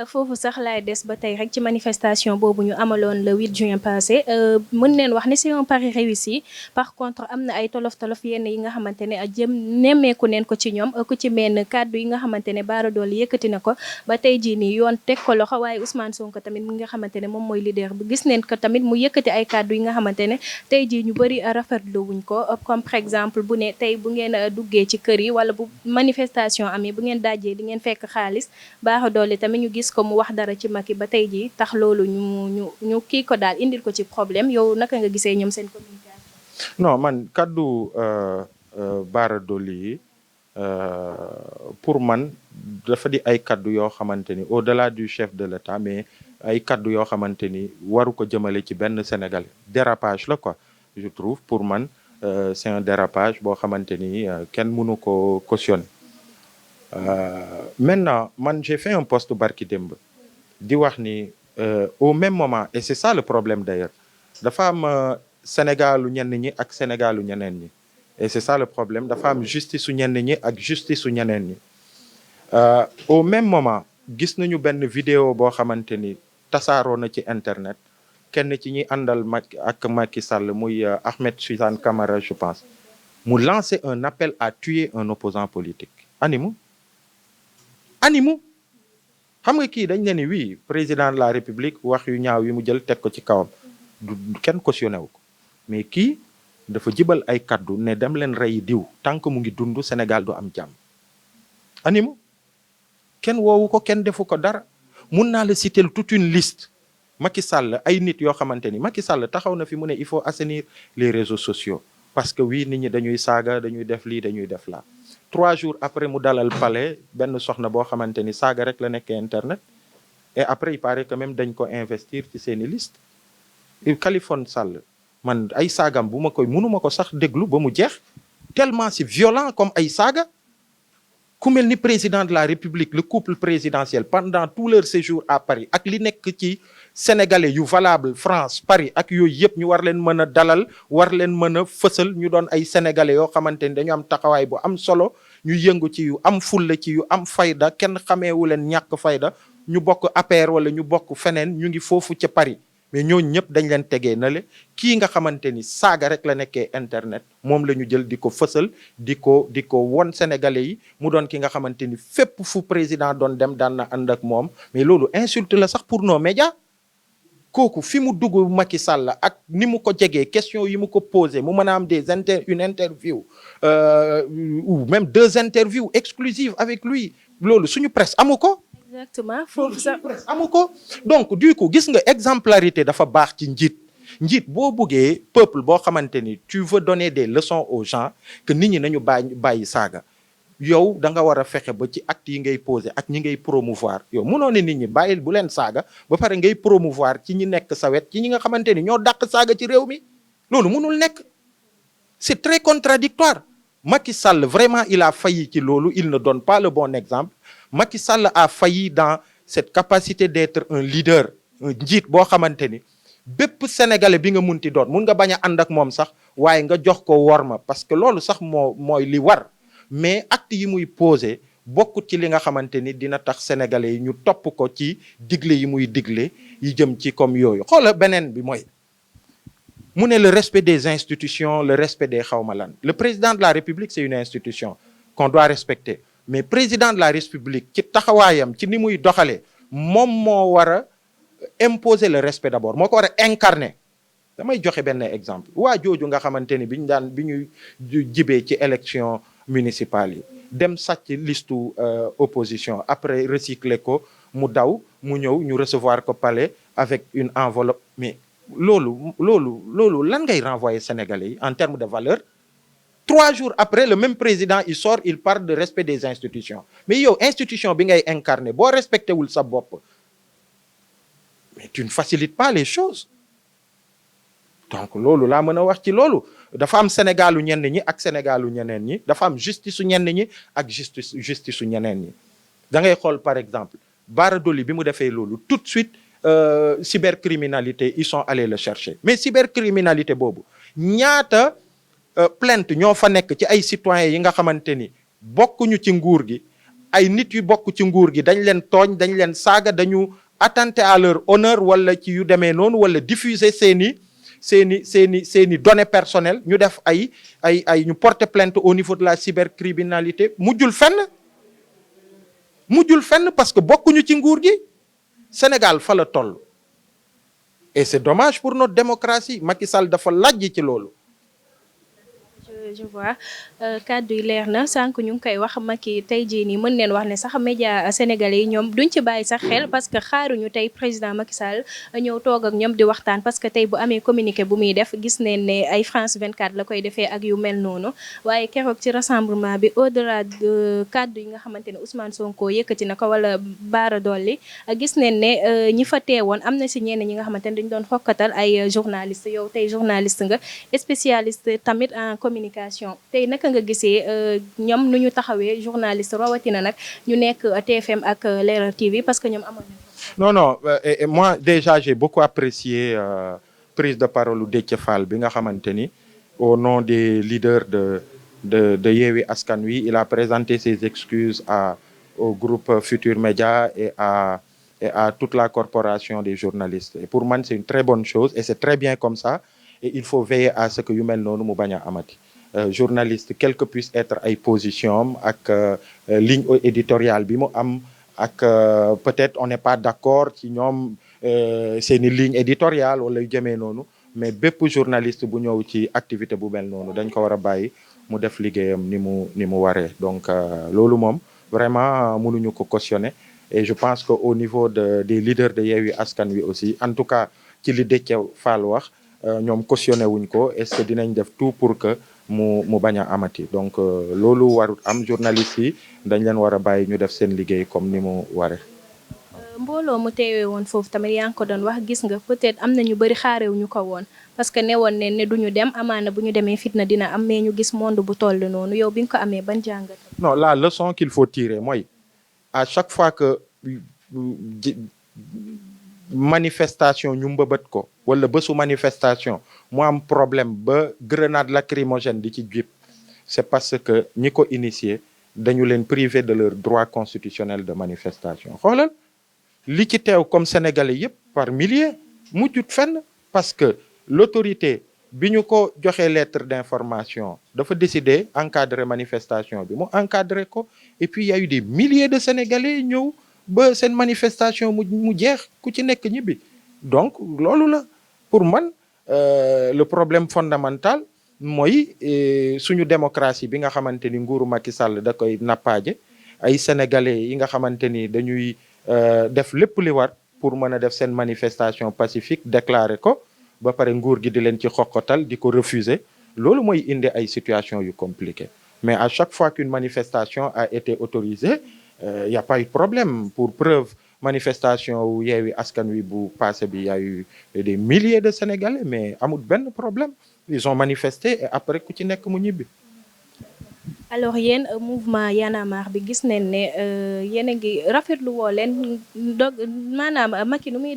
foofu sax laay des ba tey rek ci manifestation boobu ñu amaloon le 8 juin passé mën neen wax ne c'est un pari réussi par contre am na ay tolof-tolof yenn yi nga xamante ne jëm nemmeeku neen ko ci ñoom ku ci mel kàddu yi nga xamante ne Bara Dolly yëkkati na ko ba tey jii nii yoon teg ko loxo waaye Ousmane Sonko tamit mi nga xamante ne moom mooy leader bi gis neen ko tamit mu yëkkati ay kàddu yi nga xamante ne tey jii ñu bëri rafetlu wuñ ko comme par exemple bu ne tey bu ngeen duggee ci kër yi wala bu manifestation amee bu ngeen dajee di ngeen fekk xaalis Bara Dolly tamit ñu gis ko mu wax dara ci Macky ba tey jii tax loolu ñu kii ko daal indil ko ci problème yow naka nga gisee ñoom seen communication. non man kaddu Bara Dolly yi pour man dafa di ay kaddu yoo xamante ni au-delà du chef de l'État mais ay kaddu yoo xamante ni waru ko jëmale ci benn Sénégalais dérapage la quoi je trouve pour man c'est un dérapage boo xamante ni kenn mënu ko cautionner. Maintenant man j'ai fait un post barki démb di wax ni au même moment et c'est ça le problème d'ailleurs dafa am Sénégalu ñenn ñi ak Sénégalu ñeneen ñi et c'est ça le problème dafa am justice su ñenn ñi ak justice su ñeneen ñi au même moment gis nañu benn vidéo boo xamante ni tasaaroo na ci internet kenn ci ñi àndal Macky Sall muy Ahmed Suzanne Camara je pense mu lancer un appel à tuer un opposant politique animu xam nga kii dañ ne ni oui président de la République wax yu ñaaw yi mu jël teg ko ci kawam du kenn cautionné wu ko mais kii dafa jibal ay kaddu ne dem leen rey diw tant que mu ngi dund Sénégal du am jàmm animu kenn woowu ko kenn defu ko dara mun naa la citer toute une liste Macky Sall ay nit yoo xamante ni Macky Sall taxaw na fi mu ne il faut assainir les réseaux sociaux parce que oui nit ñi dañuy saaga dañuy def lii dañuy def laa 3 jours après mu dalal palais benn soxna boo xamante ni saaga rek la nekkee internet et après il paraît que même dañ ko investir ci seeni liste Khaliphone Sall man ay saagam bu ma koy mënuma ko sax déglu ba mu jeex tellement c'est violent comme ay saaga ku mel ni président de la République le couple présidentiel pendant tout leur séjour à Paris ak li nekk ci sénégalais yu valable France Paris ak yooyu yëpp ñu war leen mën a dalal war leen mën a fësal ñu doon ay sénégalais yoo xamante ni dañu am taxawaay bu am solo ñu yëngu ci yu am fulla ci yu am fayda kenn xameewu leen ñàkk fayda ñu bokk APR wala ñu bokk feneen ñu ngi foofu ca Paris mais ñooñu ñëpp dañ leen tegee na le kii nga xamante ni saaga rek la nekkee internet moom la ñu jël di ko fësal di ko won sénégalais yi mu doon ki nga xamante ni fépp fu président doon dem daan na ànd ak moom mais loolu insulte la sax pour nos médias kooku fi mu dugg Macky Sall ak ni mu ko jegee question yi mu ko posé mu mën a am une interview ou même 2 interviews exclusives avec lui loolu suñu presse amu ko. Exactement foofu sax amu ko donc du coup gis nga exemplarité dafa baax ci njiit boo buggee peuple boo xamante ni tu veux donner des leçons aux gens que nit ñi nañu bàyyi saaga yow da nga war a fexe ba ci actes yi ngay poser ak ñi ngay promouvoir yow mënoo ne nit ñi bàyyil bu leen saaga ba pare ngay promouvoir ci ñi nekk sa wet ci ñi nga xamante ni ñoo dàq saaga ci réew mi loolu mënul nekk c'est très contradictoire Macky Sall vraiment il a failli ci loolu il ne donne pas le bon exemple Macky Sall a failli dans cette capacité d'être un leader un njiit boo xamante ni bépp sénégalais bi nga munti doon mun nga bañ a ànd ak moom sax waaye nga jox ko worma parce que loolu sax mooy li war mais acte yi muy posé bokkut ci li nga xamante ni dina tax sénégalais yi ñu topp ko ci digle yi muy digle yi jëm ci comme yooyu xoola beneen bi mooy mu ne le respect des institutions le respect des xawma lan le président de la République c'est une institution qu'on doit respecter mais président de la République ci taxawaayam ci ni muy doxalee moom moo war a imposer le respect d'abord moo ko war a incarner damay joxe benn exemple waa jooju nga xamante ni bi ñuy jibee ci élection municipale yi dem sàcc listu opposition après recycler ko mu daw mu ñëw ñu recevoir ko palais avec une enveloppe mais loolu lan ngay renvoyer Sénégalais yi en termes de valeur 3 jours après le même président il sort il parle de respect des institutions mais yow institution bi ngay incarner boo respecté wul sa bopp mais tu ne facilites pas les choses donc loolu laa mën a wax ci loolu dafa am Sénégalu ñenn ñi ak Sénégalu ñeneen ñi dafa am justice su ñenn ñi ak justice su ñeneen ñi da ngay xool par exemple Bara Dolly bi mu defee loolu tout de suite cybercriminalité ils sont allés le chercher mais cybercriminalité boobu ñaata plainte ñoo fa nekk ci ay citoyens yi nga xamante ni bokkuñu ci nguur gi ay nit yu bokk ci nguur gi dañ leen tooñ dañ leen saaga dañu attenter à leur honneur wala ci yu demee noonu wala diffuser seeni données personnelles ñu def ay ñu porter plainte au niveau de la cybercriminalité mujjul fenn parce que bokkuñu ci nguur gi Sénégal fa la toll et c'est dommage pour notre démocratie Macky Sall dafa lajj ci loolu. je vois kàddu yi leer na sànq ñu ngi koy wax Macky tey jii nii mën neen wax ne sax média sénégalais yi ñoom duñ ci bàyyi sax xel parce que xaaruñu tey président Macky Sall ñëw toog ak ñoom di waxtaan parce que tey bu amee communiqué bu muy def gis neen ne ay France 24 la koy defee ak yu mel noonu waaye keroog ci rassemblement bi au delà de kàddu yi nga xamante ne Ousmane Sonko yëkkati na ko wala Bara Dolly gis neen ne ñi fa teewoon am na si ñenn ñi nga xamante ne dañ doon xokkatal ay journaliste yow tey journaliste nga spécialiste tamit en communication tey naka nga gisee ñoom nu ñu taxawee journaliste rawatina nag ñu nekk TFM ak Leral TV parce que ñoom amoon nañu. non et moi déjà j'ai beaucoup apprécié prise de parole u Déthié Fall bi nga xamante ni au nom des leaders de Yewwi Askan Wi il a présenté ses excuses au groupe Futur Média et à toute la corporation des journalistes et pour man c'est une très bonne chose et c'est très bien comme ça et il faut veiller à ce que yu mel noonu mu bañ a amati. Journaliste quelle que puisse être ay position ak ligne éditoriale bi mu am ak peut-être on n'est pas d'accord ci ñoom seeni ligne éditoriale wala yu jëmee noonu mais bépp journaliste bu ñëw ci activité bu mel noonu dañ ko war a bàyyi mu def liggéeyam ni mu waree donc loolu moom vraiment mënuñu ko cautionner et je pense que au niveau des leaders de Yewwi Askan Wi aussi en tout cas ci li Déthié Fall wax ñoom cautionné wuñ ko est-ce que dinañ def tout pour que mu bañ a amati donc loolu warut am journalistes yi dañ leen war a bàyyi ñu def seen liggéey comme ni mu waree. mbooloo mu teewee woon foofu tamit yaa ngi ko doon wax gis nga peut-être am na ñu bëri xaarewuñu ko woon parce que ne woon ne duñu dem amaana bu ñu demee fitna dina am mais ñu gis monde bu toll noonu yow bi nga ko amee ban jàngat. non la leçon qu'il faut tirer mooy à chaque fois que manifestation ñu mbëbët ko wala bésu manifestation mu am problème ba grenade lacrymogène di ci jip c'est parce que ñi ko initié dañu leen privé de leur droit constitutionnel de manifestation xoolal li ci teew comme sénégalais yëpp par milliers mujjut fenn parce que l'autorité bi ñu ko joxee lettre d'information dafa décider encadrer manifestation bi mu encadrer ko et puis il y a eu des milliers de sénégalais ñëw ba seen manifestation mu jeex ku ci nekk ñibbi donc loolu la pour man le problème fondamental mooy suñu démocratie bi nga xamante ni nguuru Macky Sall da koy nappaaje ay sénégalais yi nga xamante ni dañuy def lépp li war pour mën a def seen manifestation pacifique déclarer ko ba pare nguur gi di leen ci xoqatal di ko refuser loolu mooy indi ay situation yu compliquées mais à chaque fois qu'une manifestation a été autorisée y a pas eu de problème pour preuve manifestation wu Yewwi Askan Wi bu passé bi y a eu des milliers de Sénégalais mais amul benn problème ils ont manifesté et après ku ci nekk mu ñibbi. alors yéen mouvement Y'en a marre bi gis nañ ne yéen a ngi rafetlu woo leen maanaam Macky nu muy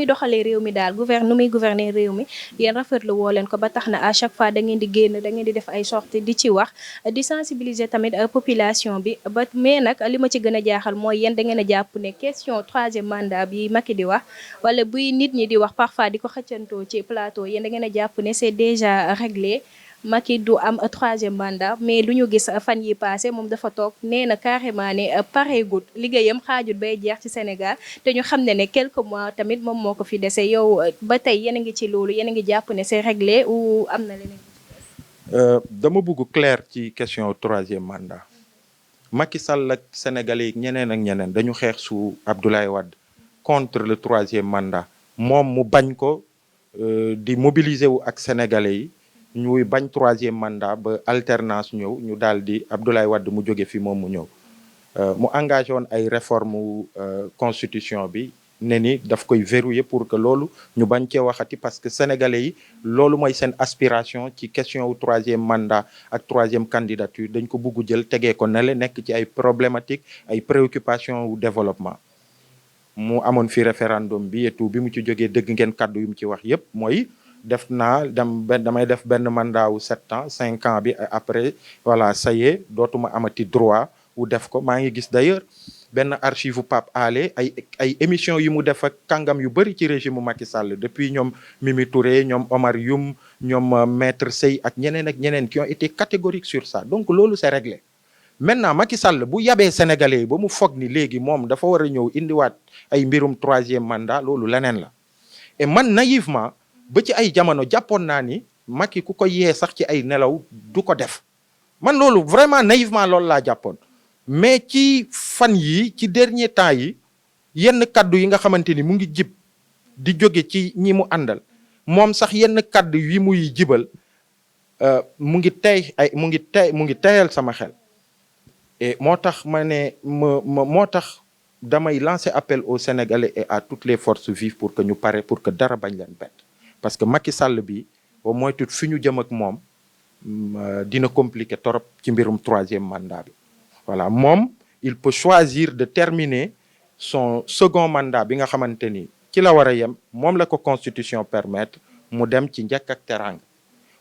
doxalee réew mi daal nu muy gouverner réew mi yéen rafetlu woo leen ko ba tax na à chaque fois da ngeen di génn da ngeen di def ay sorties di ci wax di sensibiliser tamit population bi ba mais nag li ma ci gën a jaaxal mooy yéen da ngeen a jàpp ne question troisième mandat bi Macky di wax wala buy nit ñi di wax parfois di ko xëccantoo ci plateau yéen da ngeen a jàpp ne c'est déjà réglé. Macky du am troisième mandat mais lu ñu gis fan yi passé moom dafa toog nee na carrément ne pareegut liggéeyam xaajut bay jeex ci Sénégal te ñu xam ne quelques mois tamit moom moo ko fi dese yow ba tey yéen a ngi ci loolu yéen a ngi jàpp ne c'est réglé ou am na leneen. dama bëgg clair ci question troisième mandat Macky Sall ak Sénégalais yi ñeneen ak ñeneen dañu xeex su Abdoulaye Wade contre le troisième mandat moom mu bañ ko di mobiliser wu ak Sénégalais yi. ñuy bañ troisième mandat ba alternance ñëw ñu daal di Abdoulaye Wade mu jóge fi moom mu ñëw mu engagé woon ay réforme constitution bi ne ni daf koy verrouiller pour que loolu ñu bañ cee waxati parce que sénégalais yi loolu mooy seen aspiration ci question wu troisième mandat ak troisième candidature dañ ko bugg jël tegee ko nele nekk ci ay problématique ay préoccupation wu développement mu amoon fi référendum bi et tout bi mu ci jógee dëgg ngeen kàddu yu mu ci wax yépp mooy damay def benn mandat wu 7 ans 5 ans bi après voilà ça y est dootuma amati droit wu def ko maa ngi gis d'ailleurs benn archive Pape Alé ay émission yu mu def ak kàngam yu bëri ci régime Macky Sall depuis ñoom Mimi Touré ñoom Omar Youm ñoom Maître Sey ak ñeneen qui ont été catégoriques sur ça donc loolu c'est réglé. Maintenant Macky Sall bu yabee sénégalais yi ba mu foog ni léegi moom dafa war a ñëw indiwaat ay mbirum 3e mandat loolu leneen la et man naïvement ba ci ay jamono jàppoon naa ni Macky ku ko yee sax ci ay nelaw du ko def man loolu vraiment naïvement loolu laa jàppoon mais ci fan yi ci dernier temps yi yenn kaddu yi nga xamante ni mu ngi jib di jóge ci ñi mu àndal moom sax yenn kaddu yi muy jibal mu ngi teyal sama xel et moo tax ma ne moo tax damay lancer appel aux Sénégalais et à toutes les forces vives pour que ñu pare pour que dara bañ leen bett parce que Macky Sall bi au moins tout fi ñu jëm ak moom dina compliqué torop ci mbirum 3e mandat bi voilà moom il peut choisir de terminer son second mandat bi nga xamante ni ci la war a yem moom la ko constitution permettre mu dem ci njëkk ak teraanga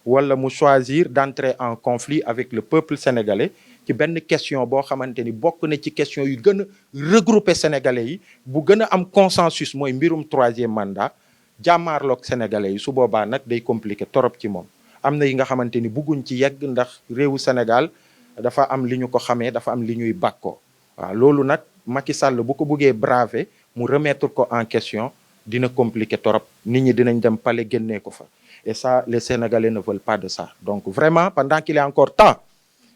wala mu choisir d'entrer en conflit avec le peuple sénégalais ci benn question boo xamante ni bokk na ci question yu gën a regrouper sénégalais yi bu gën a am consensus mooy mbirum 3e mandat jàmmaarloog sénégalais yi su boobaa nag day compliqué torop ci moom am na yi nga xamante ni bugguñ ci yegg ndax réewu Sénégal dafa am li ñu ko xamee dafa am li ñuy bàkkoo waaw loolu nag Macky Sall bu ko buggee braver mu remettre ko en question dina compliqué torop nit ñi dinañ dem palais génnee ko fa et ça les Sénégalais ne veulent pas de ça donc vraiment pendant qu'il est encore temps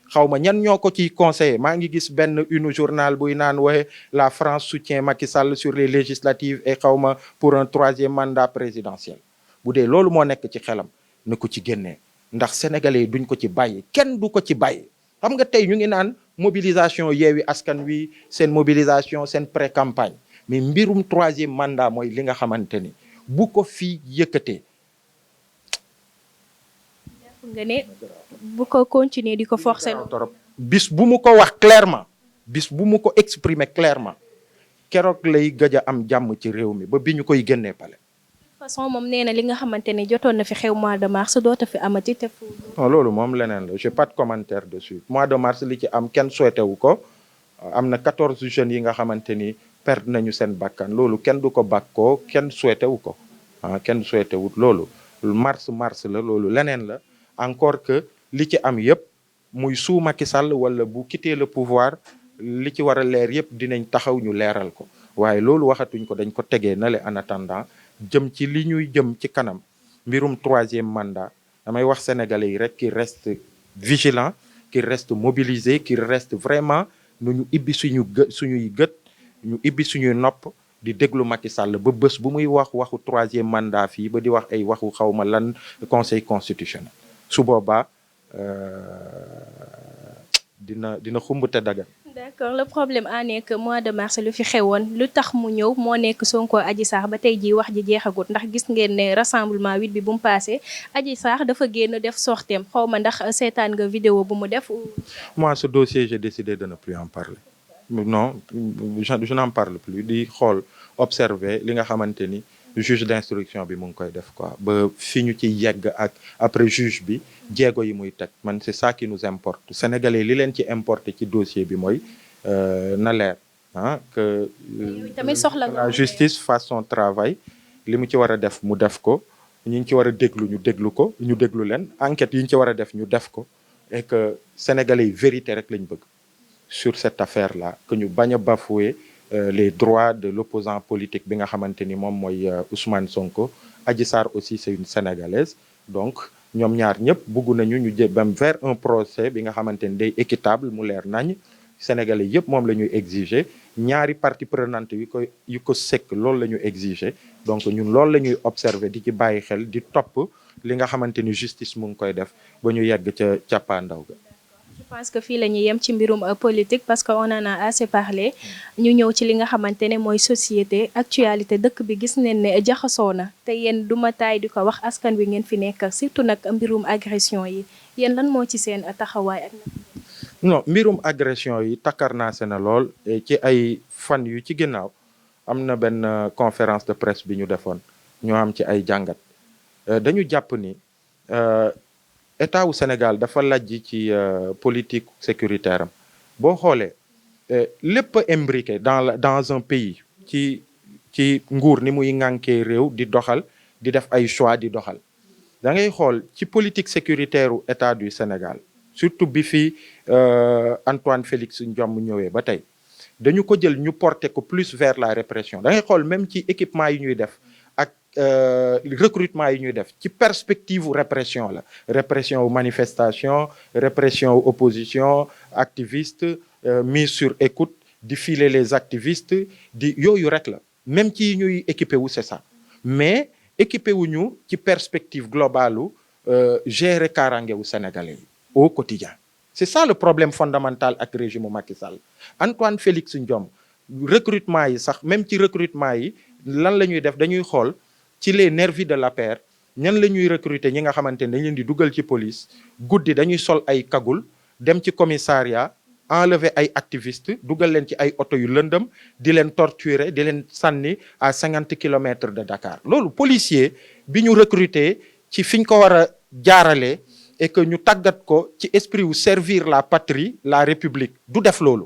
xaw ma ñan ñoo ko ciy conseillé maa ngi gis benn une journal buy naan waxe la France soutient Macky Sall sur les législatives et xaw ma pour un 3e mandat présidentiel bu dee loolu moo nekk ci xelam na ko ci génnee ndax sénégalais yi duñ ko ci bàyyi kenn du ko ci bàyyi xam nga tey ñu ngi naan mobilisation Yewwi Askan Wi seen mobilisation seen pré-campagne mais mbirum 3e mandat mooy li nga xamante ni bu ko fi yëkkatee nga ne bu ko continuer di ko forcer torop bis bu mu ko wax clairement bis bu mu ko exprimer clairement keroog lay gëj a am jàmm ci réew mi ba bi ñu koy génnee pale de toute façon moom nee na li nga xamante ne jotoon na fi xew mois de mars doota fi amati te fu non loolu moom leneen la j'ai pas de commentaire dessus mois de mars li ci am kenn souhaité wu ko am na 14 jeunes yi nga xamante ni perdre nañu seen bakkan loolu kenn du ko bàkkoo kenn souhaité wu ko kenn souhaité wut loolu mars la loolu leneen la encore que li ci am yëpp muy sous Macky Sall wala bu quitter le pouvoir li ci war a leer yëpp dinañ taxaw ñu leeral ko waaye loolu waxatuñ ko dañ ko tegee na le en attendant jëm ci li ñuy jëm ci kanam mbirum 3e mandat damay wax sénégalais yi rek qui reste vigilant qui reste mobilisé qui reste vraiment nu ñu ibbi suñuy gët ñu ibbi suñuy nopp di déglu Macky Sall ba bés bu muy wax waxu 3e mandat fii ba di wax ay waxu xawma lan conseil constitutionnel su boobaa dina xumbute daga d'accord le problème en est que mois de mars lu fi xewoon lu tax mu ñëw moo nekk Sonko Adji Sarr ba tey jii wax ji jeexagut ndax gis ngeen ne rassemblement 8 bi bu mu passé Adji Sarr dafa génn def sorteem xaw ma ndax seetaan nga vidéo bu mu def moi ce dossier j'ai décidé de ne plus en parler non je n'en parle plus di xool observer li nga xamante ni juge d'instruction bi mu ngi koy def quoi ba fi ñu ci yegg ak après juge bi jéego yi muy teg man c'est ça qui nous importe sénégalais li leen ci importé ci dossier bi mooy na leer que tamit soxla la justice fasse son travail li mu ci war a def mu def ko ñi ñu ci war a déglu ñu déglu ko ñu déglu leen enquête yi ñu ci war a def ñu def ko et que sénégalais yi vérité rek lañ bëgg sur cette affaire là que ñu bañ a bafouer les droits de l'opposant politique bi nga xamante ni moom mooy Ousmane Sonko Adji Sarr aussi c'est une sénégalaise donc ñoom ñaar ñëpp bugg nañu ñu jëm vers un procès bi nga xamante ni day équitable mu leer nañ sénégalais yëpp moom la ñuy exiger ñaari parties prenantes yu ko sekk loolu la ñu exiger donc ñun loolu la ñuy observer di ci bàyyi xel di topp li nga xamante ni justice mu ngi koy def ba ñu yegg ca càppaandaw ga je pense que fii la ñuy yem ci mbirum politique parce que on en a assez parlé ñu ñëw ci li nga xamante ne mooy société actualité dëkk bi gis neen ne jaxasoo na te yéen duma taay di ko wax askan wi ngeen fi nekk surtout nag mbirum agression yi yéen lan moo ci seen taxawaay ak non mbirum agression yi takkarnaase na lool ci ay fan yu ci ginnaaw am na benn conférence de presse bi ñu defoon ñoo am ci ay jàngat dañu jàpp ni état wu Sénégal dafa lajj ci politique sécuritaire am boo xoolee lépp imbriqué dans un pays ci nguur ni muy ŋànkee réew di doxal di def ay choix di doxal da ngay xool ci politique sécuritaire u état du Sénégal surtout bi fi Antoine Félix Diome ñëwee ba tey dañu ko jël ñu porter ko plus vers la répression da ngay xool même ci équipement yi ñuy def ak recrutement yi ñuy def ci perspective répression la répression wu manifestation répression wu opposition activiste mise sur écoute di filer les activistes di yooyu rek la même ci ñuy équipé wu c'est ça mais équipé wuñu ci perspective globale u gérer kaaraange wu sénégalais yi au quotidien c'est ça le problème fondamental ak régime Macky Sall Antoine Félix Diome recrutement yi sax même ci recrutement yi lan la ñuy def dañuy xool ci les nervis de l'APR ñan la ñuy recruter ñi nga xamante ne dañ leen di dugal ci police guddi dañuy sol ay kagul dem ci commissariat enlever ay activistes dugal leen ci ay oto yu lëndëm di leen torturer di leen sànni à 50 kilomètres de Dakar loolu policier bi ñu recruter ci fi ñu ko war a jaarale et que ñu tàggat ko ci esprit wu servir la patrie la république du def loolu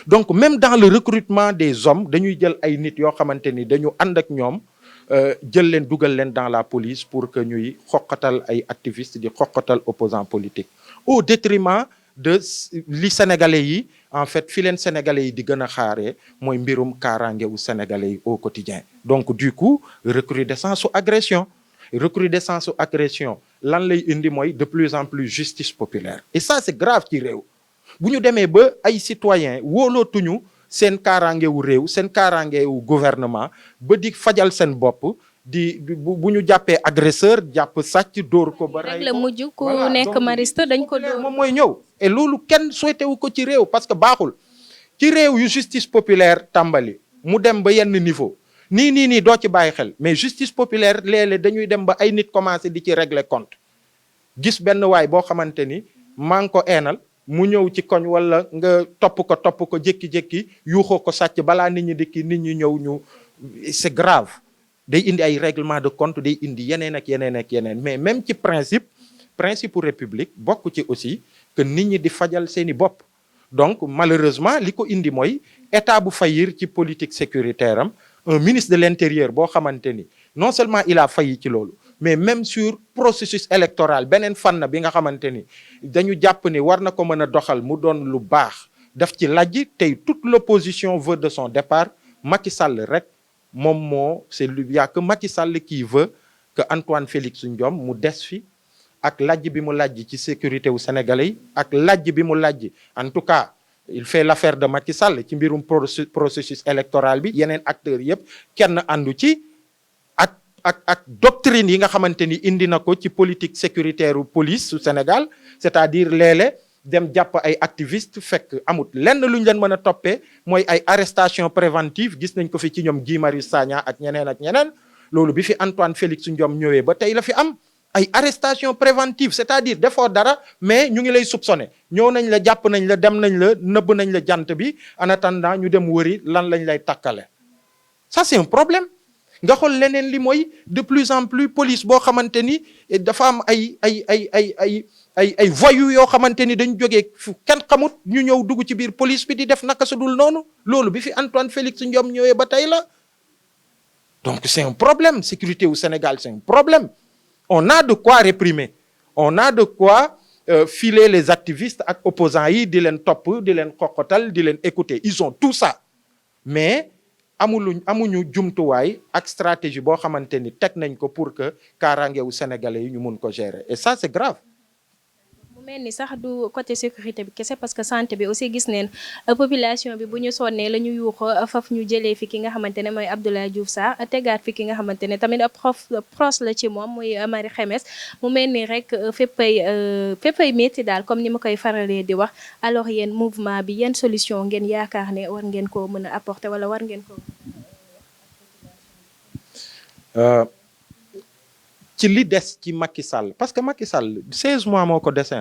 donc même dans le recrutement des hommes dañuy jël ay nit yoo xamante ni dañu ànd ak ñoom jël leen dugal leen dans la police pour que ñuy xoqatal ay activistes di xoqatal opposants politiques au détriment de li sénégalais yi en fait fi leen sénégalais yi di gën a xaaree mooy mbirum kaaraange wu sénégalais yi au quotidien donc du coup recrudescence su agression lan lay indi mooy de plus en plus justice populaire et ça c'est grave ci réew bu ñu demee ba ay citoyens wóolootuñu seen kaaraange wu réew seen kaaraange wu gouvernement ba di fajal seen bopp bu ñu jàppee agresseur jàpp sàcc dóor ko ba rey rek la mujj ku nekk mariste dañ ko dóor moom mooy ñëw et loolu kenn souhaité wu ko ci réew parce que baaxul ci réew yu justice populaire tàmbali mu dem ba yenn niveau nii doo ci bàyyi xel mais justice populaire léeg-léeg dañuy dem ba ay nit commencé di ci régler compte gis benn waay boo xamante ni maa ngi ko eenal mu ñëw ci koñ wala nga topp ko jékki-jékki yuuxoo ko sàcc balaa nit ñi dikki nit ñi ñëw ñu c'est grave day indi ay règlement de compte day indi yeneen ak yeneen mais même ci principe république bokk ci aussi que nit ñi di fajal seeni bopp donc malheureusement li ko indi mooy état bu faillir ci politique sécuritaire am un ministre de l'intérieur boo xamante ni non seulement il a failli ci loolu mais même sur processus électoral beneen fànn bi nga xamante ni dañu jàpp ni war na ko mën a doxal mu doon lu baax daf ci lajj tey toute l'opposition veut de son départ Macky Sall rek moom y a que Macky Sall qui veut que Antoine Félix Diome mu des fi ak lajj bi mu lajj ci sécurité wu sénégalais yi ak lajj bi mu lajj en tout cas il fait l'affaire de Macky Sall ci mbirum processus électoral bi yeneen acteurs yëpp kenn àndu ci ak doctrine yi nga xamante ni indi na ko ci politique sécuritaire u police su Sénégal c'est-à-dire léeg-léeg dem jàpp ay activistes fekk amut lenn lu ñu leen mën a toppee mooy ay arrestation préventive gis nañ ko fi ci ñoom Guy Marius Sagna ak ñeneen loolu bi fi Antoine Félix Diome ñëwee ba tey la fi am ay arrestation préventive c'est-à-dire defoo dara mais ñu ngi lay soupçonner ñëw nañ la jàpp nañ la dem nañ la nëbb nañ la jant bi en attendant ñu dem wëri lan lañ lay takkale ça c'est un problème nga xool leneen li mooy de plus en plus police boo xamante ni dafa am ay voyous yoo xamante ni dañ jógee fu kenn xamut ñu ñëw dugg ci biir police bi di def naka su dul noonu loolu bi fi Antoine Félix Diome ñëwee ba tey la donc c'est un problème sécurité au Sénégal c'est un problème on a de quoi réprimer on a de quoi filer les activistes ak opposants yi di leen topp di leen xoqatal di leen écouter ils ont tout ça mais amuñu jumtuwaay ak stratégie boo xamante ni teg nañ ko pour que kaaraangewu sénégalais yi ñu mun ko gérer et ça c'est grave. mu mel ni sax du côté sécurité bi kese parce que santé bi aussi gis neen population bi bu ñu sonnee la ñu yuuxoo faf ñu jëlee fi ki nga xamante ne mooy Abdoulaye Diouf Sarr tegaat fi ki nga xamante ne tamit proche la ci moom muy Marie Khemesse mu mel ni rek féppay métti daal comme ni ma koy faralee di wax alors yéen mouvement bi yenn solution ngeen yaakaar ne war ngeen ko mën a apporter wala war ngeen ko ci li des ci Macky Sall parce que Macky Sall 16 mois moo ko dese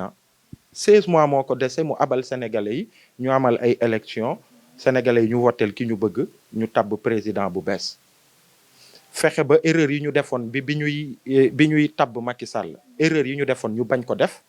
16 mois moo ko dese mu abal sénégalais yi ñu amal ay élections sénégalais yi ñu woteel ki ñu bëgg ñu tabb président bu bees fexe ba erreur yi ñu defoon bi ñuy tabb Macky Sall erreur yi ñu defoon ñu bañ ko def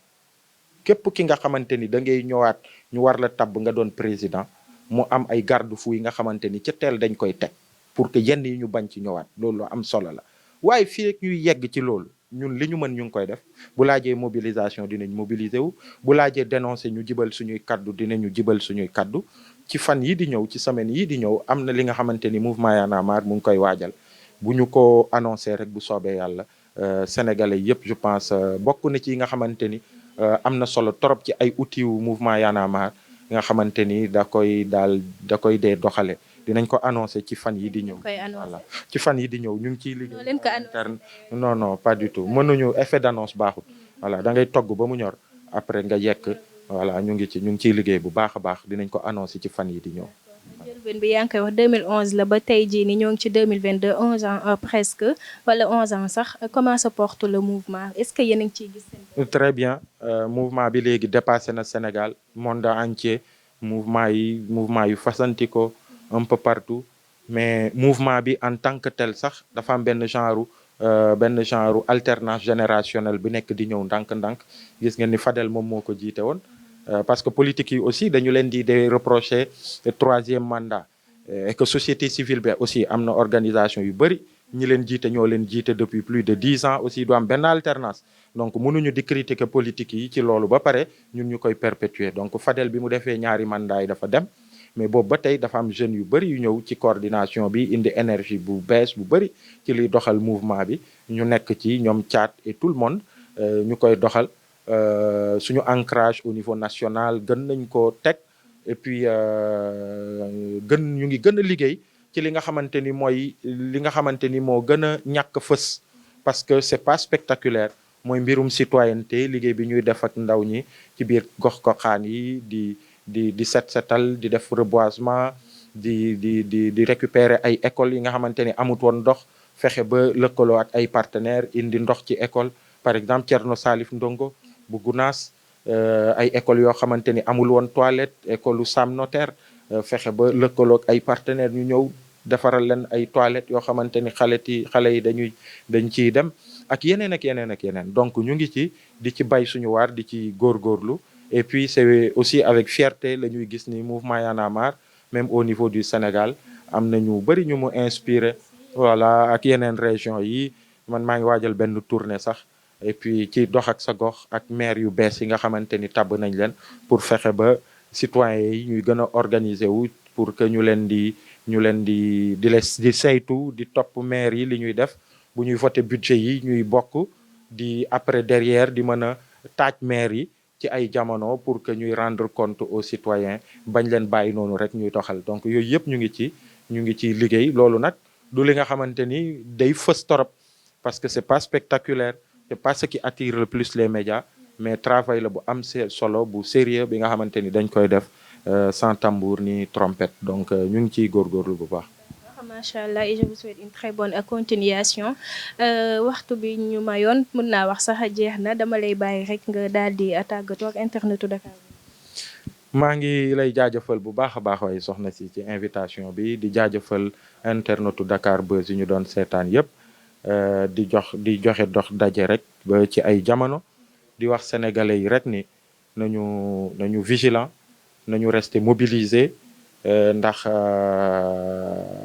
képp ki nga xamante ni da ngay ñëwaat ñu war la tabb nga doon président mu am ay garde-fou yi nga xamante ni ca teel dañ koy teg pour que yenn yi ñu bañ ci ñëwaat loolu lu am solo la waaye fii rek ñuy yegg ci loolu ñun li ñu mën ñu ngi koy def bu laajee mobilisation dinañ mobiliser wu bu laajee dénoncer ñu jibal suñuy kaddu dinañu jibal suñuy kaddu ci fan yi di ñëw ci semaine yi di ñëw am na li nga xamante ni mouvement Y'en a marre mu ngi koy waajal bu ñu ko annoncé rek bu soobee yàlla sénégalais yëpp je pense bokk na ci yi nga xamante ni am na solo trop ci ay outils wu mouvement Y'en a marre nga xamante ni da koy dee doxale dinañ ko annoncé ci fan yi di ñëw voilà ci fan yi di ñëw ñu ngi ciy liggéey interne non pas du tout mënuñu effet d'annonce baaxul voilà da ngay togg ba mu ñor après nga yekk voilà ñu ngi ciy liggéey bu baax a baax dinañ ko annoncé ci fan yi di ñëw jëlbeen bi yaa ngi koy wax 2011 la ba tey jii ni ñoo ngi ci 2022 11 ans presque wala 11 ans sax comment se porte le mouvement est-ce que yéen a ngi ciy gis seen très bien mouvement bi léegi dépassé na Sénégal monde entier mouvement yu fasanti ko un peu partout mais mouvement bi en tant que tel sax dafa am benn genre alternance générationnelle bi nekk di ñëw ndànk-ndànk gis ngeen ni Fadel moom moo ko jiite woon parce que politique yi aussi dañu leen di reprocher le 3e mandat et que société civile bi aussi am na organisation yu bëri ñi leen jiite ñoo leen jiite depuis plus de 10 ans aussi du am benn alternance donc mënuñu di critiquer politique yi ci loolu ba pare ñun ñu koy perpétuer donc Fadel bi mu defee ñaari mandat yi dafa dem mais boobu ba tey dafa am jeunes yu bëri yu ñëw ci coordination bi indi énergie bu bees bu bëri ci liy doxal mouvement bi ñu nekk ci ñoom Thiat et tout le monde ñu koy doxal suñu ancrage au niveau national gën nañ ko teg et puis ñu ngi gën a liggéey ci li nga xamante ni moo gën a ñàkk fës parce que c'est pas spectaculaire mooy mbirum citoyenneté liggéey bi ñuy def ak ndaw ñi ci biir gox-goxaan yi di setal di def reboisement di récupérer ay écoles yi nga xamante ni amut woon ndox fexe ba lëkkaloo ak ay partenaires indi ndox ci école par exemple Thierno Salif Ndongo bu Gounass ay écoles yoo xamante ni amul woon toilette école u Sam Notaire fexe ba lëkkaloo ak ay partenaires ñu ñëw defaral leen ay toilettes yoo xamante ni xale yi dañ ciy dem ak yeneen donc ñu ngi di ci bay suñu waar di ci góorgóorlu et puis c'est aussi avec fierté la ñuy gis ni mouvement Y'en a marre même au niveau du Sénégal am na ñu bëri ñu mu inspiré voilà ak yeneen région yi man maa ngi waajal benn tournée sax et puis ci dox ak sa gox ak maire yu bees yi nga xamante ni tabb nañ leen pour fexe ba citoyens yi ñuy gën a organiser wu pour que ñu leen di saytu di topp maire yi li ñuy def bu ñuy voter budget yi ñuy bokk di après derrière di mën a taaj maire yi ci ay jamono pour que ñuy rendre compte aux citoyens bañ leen bàyyi noonu rek ñuy doxal donc yooyu yëpp ñu ngi ci liggéey loolu nag du li nga xamante ni day fës torop parce que c'est pas spectaculaire c'est pas ce qui attire le plus les médias mais travail la bu am solo bu sérieux bi nga xamante ni dañ koy def sans tambour ni trompette donc ñu ngi ciy góorgóorlu bu baax. Macha Allah et je vous souhaite une très bonne continuation waxtu bi ñu mayoon mën naa wax sax jeex na dama lay bàyyi rek nga daal di tàggatoo ak internetu Dakar. maa ngi lay jaajëfal bu baax a baax waaye soxna si ci invitation bi di jaajëfal internetu Dakar Buzz yi ñu doon seetaan yëpp di joxe dox daje rek ba ci ay jamono di wax sénégalais yi rek ni nañu vigilant nañu rester mobilisé ndax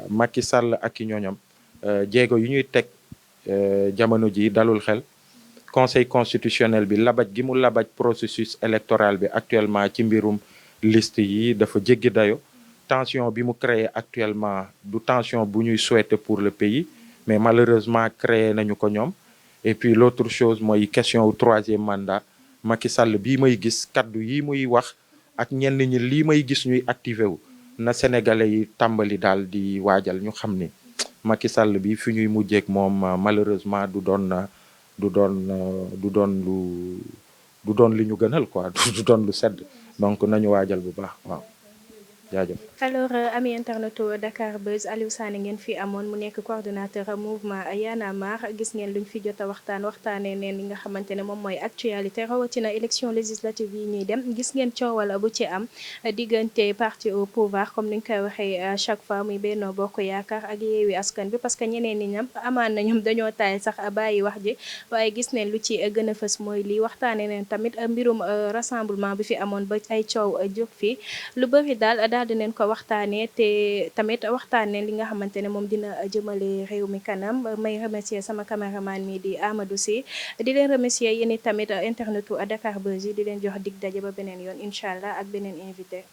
Macky Sall ak i ñooñam jéego yu ñuy teg jamono ji dalul xel conseil constitutionnel bi labaj gi mu labaj processus électoral bi actuellement ci mbirum liste yi dafa jéggi dayo tension bi mu créé actuellement du tension bu ñuy souhaiter pour le pays mais malheureusement créé nañu ko ñoom et puis l'autre chose mooy question au 3e mandat Macky Sall bii may gis kaddu yi muy wax ak ñenn ñi lii may gis ñuy activé wu na sénégalais yi tàmbali daal di waajal ñu xam ni Macky Sall bi fi ñuy mujjeek moom malheureusement du doon li ñu gënal quoi du doon lu sedd donc nañu waajal bu baax waaw jaajëf. alors ami internetu Dakar Buzz Aliou Sané ngeen fi amoon mu nekk coordonnateur mouvement Y'en a marre gis ngeen luñ fi jot a waxtaanee neen li nga xamante ne moom mooy actualité rawatina élection législative yi ñuy dem gis ngeen coowal bu ci am diggante parti au pouvoir comme ni ñu koy waxee chaque fois muy Benno Bokk Yaakaar ak Yewwi Askan Wi parce que ñeneen ñi ñam amaan na ñoom dañoo taay sax bàyyi wax ji waaye gis neen lu ci gën a fës mooy lii waxtaanee neen tamit mbirum rassemblement bi fi amoon ba ay coow jóg fi lu bëri daal daal di neen ko waxtaanee te tamit waxtaanee li nga xamante ne moom dina jëmale réew mi kanam. May remercier sama caméraman mi di Amadou Sy di leen remercier yéen tamit internetu Dakar Buzz yi di leen jox dig daje ba beneen yoon incha allah ak beneen invité.